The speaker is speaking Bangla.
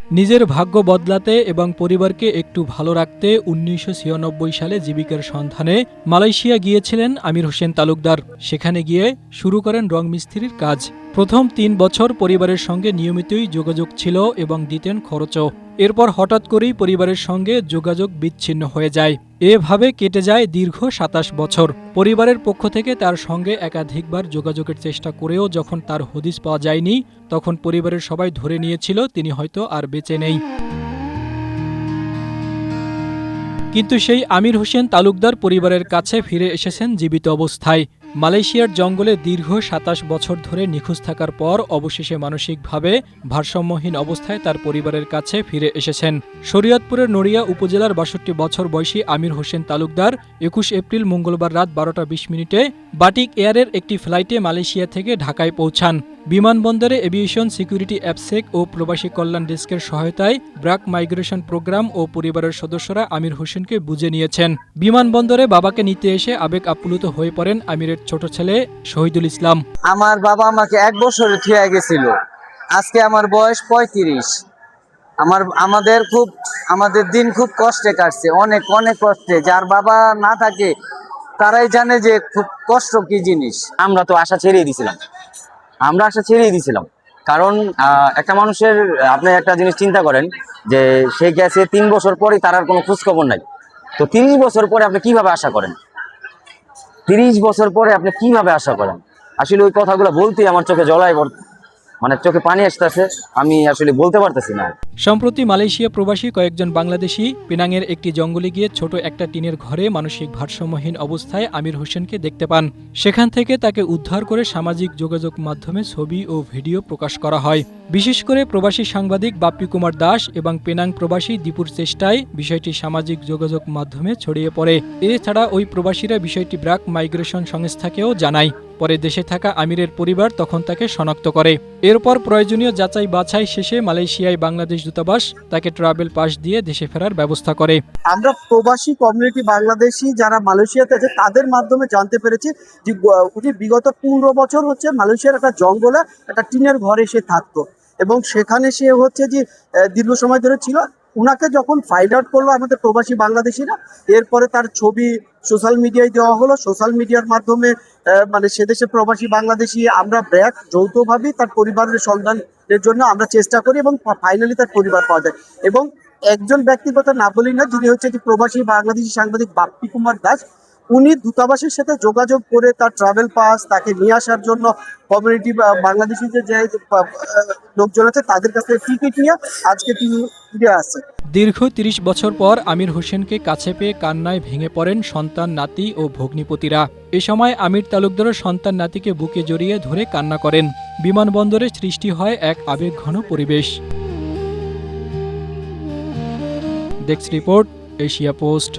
নিজের ভাগ্য বদলাতে এবং পরিবারকে একটু ভালো রাখতে ১৯৯৬ সালে জীবিকার সন্ধানে মালয়েশিয়া গিয়েছিলেন আমির হোসেন তালুকদার। সেখানে গিয়ে শুরু করেন রং মিস্ত্রির কাজ। প্রথম ৩ বছর পরিবারের সঙ্গে নিয়মিতই যোগাযোগ ছিল এবং দিতেন খরচও। এরপর হঠাৎ করেই পরিবারের সঙ্গে যোগাযোগ বিচ্ছিন্ন হয়ে যায়। এভাবে কেটে যায় দীর্ঘ ২৭ বছর। পরিবারের পক্ষ থেকে তার সঙ্গে একাধিকবার যোগাযোগের চেষ্টা করেও যখন তার হদিস পাওয়া যায়নি, তখন পরিবারের সবাই ধরে নিয়েছিল তিনি হয়তো আর বেঁচে নেই। কিন্তু সেই আমির হোসেন তালুকদার পরিবারের কাছে ফিরে এসেছেন জীবিত অবস্থায়। মালয়েশিয়ার জঙ্গলে দীর্ঘ ২৭ বছর ধরে নিখোঁজ থাকার পর অবশেষে মানসিকভাবে ভারসাম্যহীন অবস্থায় তার পরিবারের কাছে ফিরে এসেছেন। শরীয়তপুরের নড়িয়া উপজেলার ৬২ বছর বয়সী আমির হোসেন তালুকদার ২১ এপ্রিল মঙ্গলবার রাত ১২:২০ বাটিক এয়ারের একটি ফ্লাইটে মালয়েশিয়া থেকে ঢাকায় পৌঁছান। বিমানবন্দরে এভিয়েশন সিকিউরিটি অ্যাপসেক ও প্রবাসী কল্যাণ ডেস্কের সহায়তায় ব্র্যাক মাইগ্রেশন প্রোগ্রাম ও পরিবারের সদস্যরা আমির হোসেনকে বুঝে নিয়েছেন। বিমানবন্দরে বাবাকে নিতে এসে আবেগ আপ্লুত হয়ে পড়েন আমিরের ছোট ছেলে শহীদুল ইসলাম। আমার বাবা আমাকে ১ বছরে থুয়ে গেছিল, আজকে আমার বয়স ৩৫। আমাদের দিন খুব কষ্টে কাটছে, অনেক অনেক কষ্টে। যার বাবা না থাকে তারাই জানে যে খুব কষ্ট কি জিনিস। আমরা আশা ছেড়েই দিছিলাম। কারণ একটা মানুষের, আপনি একটা জিনিস চিন্তা করেন যে সে গেছে ৩ বছর পরে তার আর কোনো খোঁজখবর নাই। তো ৩০ বছর পরে আপনি কিভাবে আশা করেন? ৩০ বছর পরে আপনি কিভাবে আশা করেন? আসলে ওই কথাগুলো বলতেই আমার চোখে চোখে পানি আসতেছে, আমি আসলে বলতে পারতেছি না। সম্প্রতি মালয়েশিয়া প্রবাসী কয়েকজন বাংলাদেশি পেনাংয়ের একটি জঙ্গলে গিয়ে ছোট একটা টিনের ঘরে মানসিক ভারসাম্যহীন অবস্থায় আমির হোসেনকে দেখতে পান। সেখান থেকে তাকে উদ্ধার করে সামাজিক যোগাযোগ মাধ্যমে ছবি ও ভিডিও প্রকাশ করা হয়। বিশেষ করে প্রবাসী সাংবাদিক বাপ্পি কুমার দাস এবং পেনাং প্রবাসী দীপুর চেষ্টায় বিষয়টি সামাজিক যোগাযোগ মাধ্যমে ছড়িয়ে পড়ে। এছাড়া ওই প্রবাসীরা বিষয়টি ব্র্যাক মাইগ্রেশন সংস্থাকেও জানায়। পরে দেশে থাকা আমিরের পরিবার তখন তাকে শনাক্ত করে। এরপর প্রয়োজনীয় যাচাই বাছাই শেষে মালয়েশিয়ায় বাংলাদেশ দূতাবাস তাকে ট্রাভেল পাস দিয়ে দেশে ফেরার ব্যবস্থা করে। আমরা প্রবাসী কমিউনিটি বাংলাদেশি যারা মালয়েশিয়াতে আছে তাদের মাধ্যমে জানতে পেরেছি যে উনি বিগত ১৫ বছর হচ্ছে মালয়েশিয়ার একটা জঙ্গলে একটা টিনের ঘরে সে থাকতো এবং সেখানে সে হচ্ছে যে দীর্ঘ সময় ধরে ছিল। উনাকে যখন ফাইন্ড আউট করলো আমাদের প্রবাসী বাংলাদেশিরা, এরপরে তার ছবি সোশ্যাল মিডিয়ায় দেওয়া হলো। সোশ্যাল মিডিয়ার মাধ্যমে সে দেশে প্রবাসী বাংলাদেশি আমরা ব্র্যাক যৌথভাবেই তার পরিবারের সন্ধানের জন্য আমরা চেষ্টা করি এবং ফাইনালি তার পরিবার পাওয়া যায়। এবং একজন ব্যক্তিগত না বলি না, যিনি হচ্ছে যে প্রবাসী বাংলাদেশি সাংবাদিক বাপ্পি কুমার দাস, উনি দূতাবাসের সাথে যোগাযোগ করে তার ট্রাভেল পাস তাকে নিয়ে আসার জন্য কমিউনিটি বাংলাদেশি যে লোকজন আছে তাদের কাছে টিকিট নিয়ে আজকে তিনি ফিরে আসছে। দীর্ঘ ৩০ বছর পর আমির হোসেনকে কাছে পেয়ে কান্নায় ভেঙে পড়েন সন্তান, নাতি ও ভগ্নিপতিরা। এ সময় আমির তালুকদারও সন্তান নাতিকে বুকে জড়িয়ে ধরে কান্না করেন। বিমানবন্দরে সৃষ্টি হয় এক আবেগঘন পরিবেশ। Desk report, Asia post.